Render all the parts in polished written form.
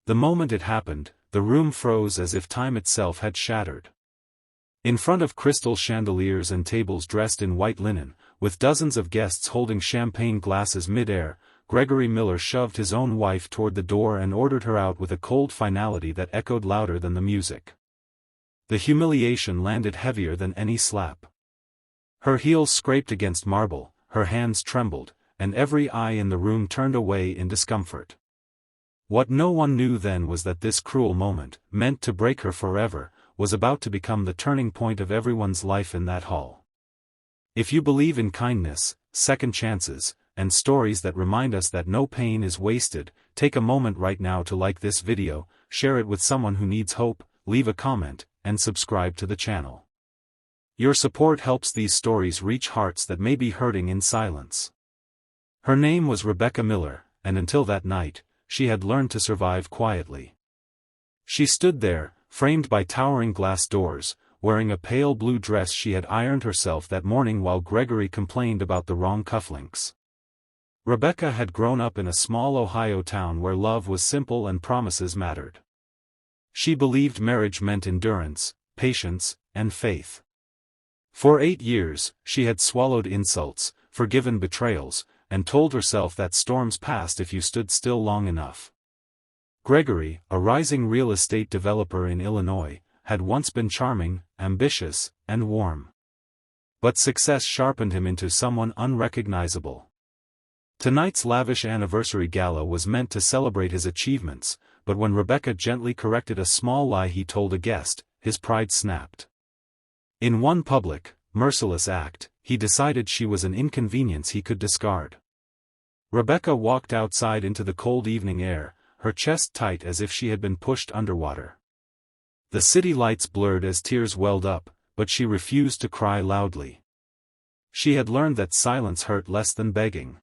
The moment it happened, the room froze as if time itself had shattered. In front of crystal chandeliers and tables dressed in white linen, with dozens of guests holding champagne glasses mid-air, Gregory Miller shoved his own wife toward the door and ordered her out with a cold finality that echoed louder than the music. The humiliation landed heavier than any slap. Her heels scraped against marble, her hands trembled, and every eye in the room turned away in discomfort. What no one knew then was that this cruel moment, meant to break her forever, was about to become the turning point of everyone's life in that hall. If you believe in kindness, second chances, and stories that remind us that no pain is wasted, take a moment right now to like this video, share it with someone who needs hope, leave a comment, and subscribe to the channel. Your support helps these stories reach hearts that may be hurting in silence. Her name was Rebecca Miller, and until that night, she had learned to survive quietly. She stood there, framed by towering glass doors, wearing a pale blue dress she had ironed herself that morning while Gregory complained about the wrong cufflinks. Rebecca had grown up in a small Ohio town where love was simple and promises mattered. She believed marriage meant endurance, patience, and faith. For 8 years, she had swallowed insults, forgiven betrayals, and told herself that storms passed if you stood still long enough. Gregory, a rising real estate developer in Illinois, had once been charming, ambitious, and warm. But success sharpened him into someone unrecognizable. Tonight's lavish anniversary gala was meant to celebrate his achievements, but when Rebecca gently corrected a small lie he told a guest, his pride snapped. In one public, merciless act, he decided she was an inconvenience he could discard. Rebecca walked outside into the cold evening air, her chest tight as if she had been pushed underwater. The city lights blurred as tears welled up, but she refused to cry loudly. She had learned that silence hurt less than begging.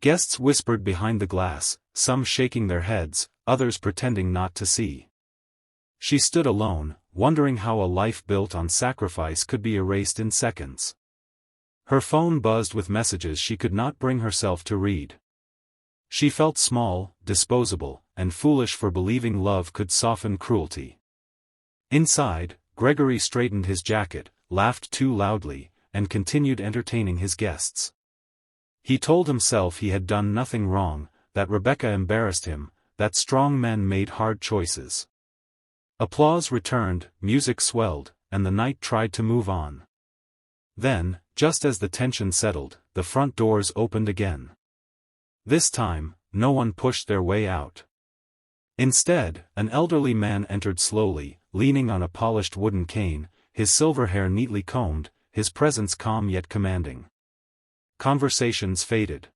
Guests whispered behind the glass, some shaking their heads, others pretending not to see. She stood alone, wondering how a life built on sacrifice could be erased in seconds. Her phone buzzed with messages she could not bring herself to read. She felt small, disposable, and foolish for believing love could soften cruelty. Inside, Gregory straightened his jacket, laughed too loudly, and continued entertaining his guests. He told himself he had done nothing wrong, that Rebecca embarrassed him, that strong men made hard choices. Applause returned, music swelled, and the night tried to move on. Then, just as the tension settled, the front doors opened again. This time, no one pushed their way out. Instead, an elderly man entered slowly, leaning on a polished wooden cane, his silver hair neatly combed, his presence calm yet commanding. Conversations faded.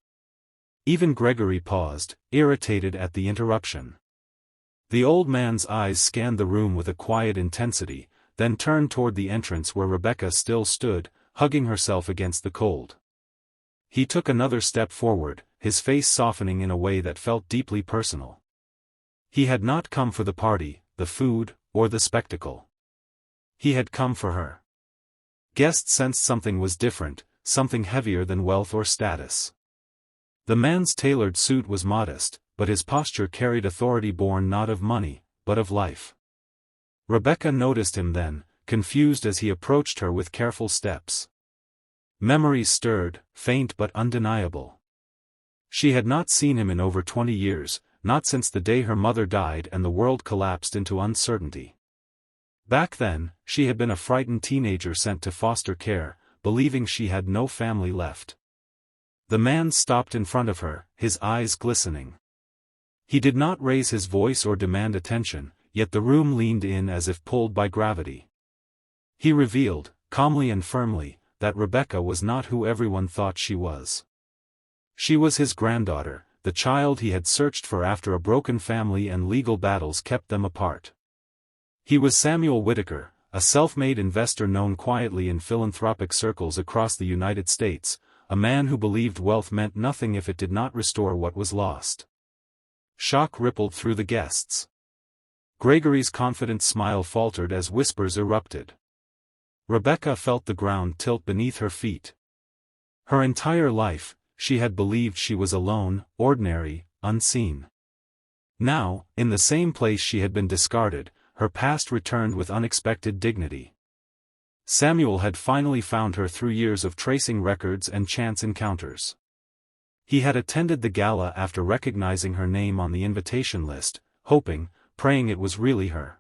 Even Gregory paused, irritated at the interruption. The old man's eyes scanned the room with a quiet intensity, then turned toward the entrance where Rebecca still stood, hugging herself against the cold. He took another step forward, his face softening in a way that felt deeply personal. He had not come for the party, the food, or the spectacle. He had come for her. Guests sensed something was different, something heavier than wealth or status. The man's tailored suit was modest, but his posture carried authority born not of money, but of life. Rebecca noticed him then, confused as he approached her with careful steps. Memories stirred, faint but undeniable. She had not seen him in over 20 years, not since the day her mother died and the world collapsed into uncertainty. Back then, she had been a frightened teenager sent to foster care, believing she had no family left. The man stopped in front of her, his eyes glistening. He did not raise his voice or demand attention, yet the room leaned in as if pulled by gravity. He revealed, calmly and firmly, that Rebecca was not who everyone thought she was. She was his granddaughter, the child he had searched for after a broken family and legal battles kept them apart. He was Samuel Whitaker, a self-made investor known quietly in philanthropic circles across the United States, a man who believed wealth meant nothing if it did not restore what was lost. Shock rippled through the guests. Gregory's confident smile faltered as whispers erupted. Rebecca felt the ground tilt beneath her feet. Her entire life, she had believed she was alone, ordinary, unseen. Now, in the same place she had been discarded, her past returned with unexpected dignity. Samuel had finally found her through years of tracing records and chance encounters. He had attended the gala after recognizing her name on the invitation list, hoping, praying it was really her.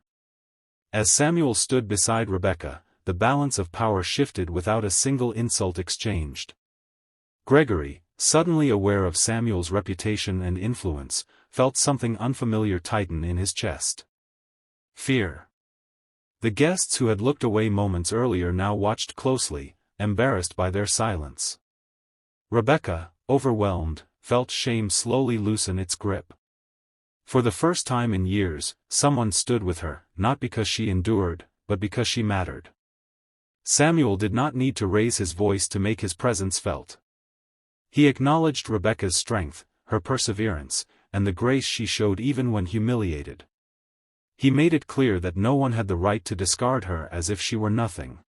As Samuel stood beside Rebecca, the balance of power shifted without a single insult exchanged. Gregory, suddenly aware of Samuel's reputation and influence, felt something unfamiliar tighten in his chest. Fear. The guests who had looked away moments earlier now watched closely, embarrassed by their silence. Rebecca, overwhelmed, felt shame slowly loosen its grip. For the first time in years, someone stood with her, not because she endured, but because she mattered. Samuel did not need to raise his voice to make his presence felt. He acknowledged Rebecca's strength, her perseverance, and the grace she showed even when humiliated. He made it clear that no one had the right to discard her as if she were nothing.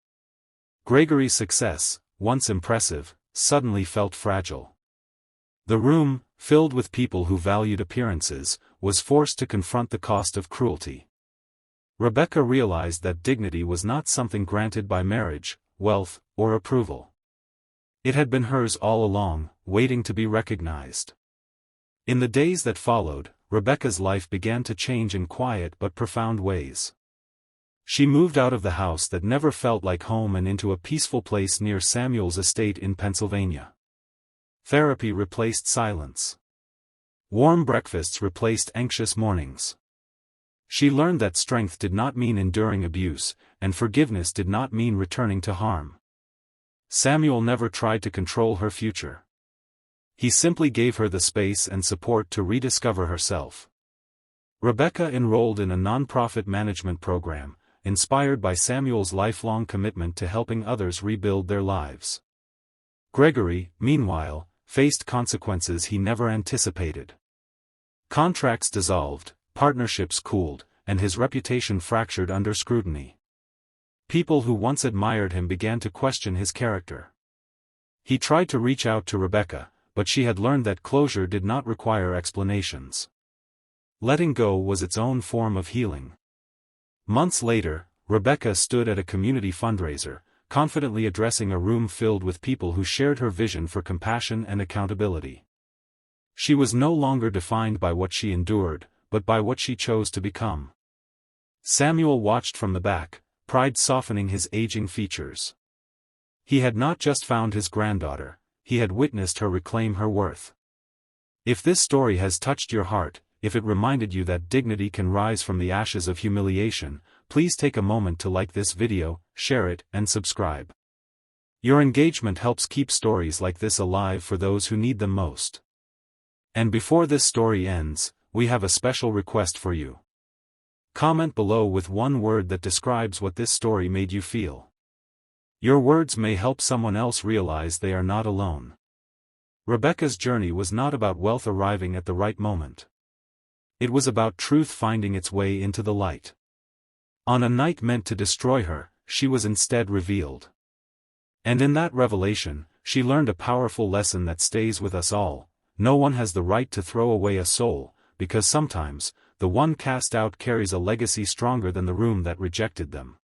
Gregory's success, once impressive, suddenly felt fragile. The room, filled with people who valued appearances, was forced to confront the cost of cruelty. Rebecca realized that dignity was not something granted by marriage, wealth, or approval. It had been hers all along, waiting to be recognized. In the days that followed, Rebecca's life began to change in quiet but profound ways. She moved out of the house that never felt like home and into a peaceful place near Samuel's estate in Pennsylvania. Therapy replaced silence. Warm breakfasts replaced anxious mornings. She learned that strength did not mean enduring abuse, and forgiveness did not mean returning to harm. Samuel never tried to control her future. He simply gave her the space and support to rediscover herself. Rebecca enrolled in a nonprofit management program, inspired by Samuel's lifelong commitment to helping others rebuild their lives. Gregory, meanwhile, faced consequences he never anticipated. Contracts dissolved, partnerships cooled, and his reputation fractured under scrutiny. People who once admired him began to question his character. He tried to reach out to Rebecca, but she had learned that closure did not require explanations. Letting go was its own form of healing. Months later, Rebecca stood at a community fundraiser, confidently addressing a room filled with people who shared her vision for compassion and accountability. She was no longer defined by what she endured, but by what she chose to become. Samuel watched from the back, pride softening his aging features. He had not just found his granddaughter, he had witnessed her reclaim her worth. If this story has touched your heart, if it reminded you that dignity can rise from the ashes of humiliation, please take a moment to like this video, share it, and subscribe. Your engagement helps keep stories like this alive for those who need them most. And before this story ends, we have a special request for you. Comment below with one word that describes what this story made you feel. Your words may help someone else realize they are not alone. Rebecca's journey was not about wealth arriving at the right moment. It was about truth finding its way into the light. On a night meant to destroy her, she was instead revealed. And in that revelation, she learned a powerful lesson that stays with us all: no one has the right to throw away a soul, because sometimes, the one cast out carries a legacy stronger than the room that rejected them.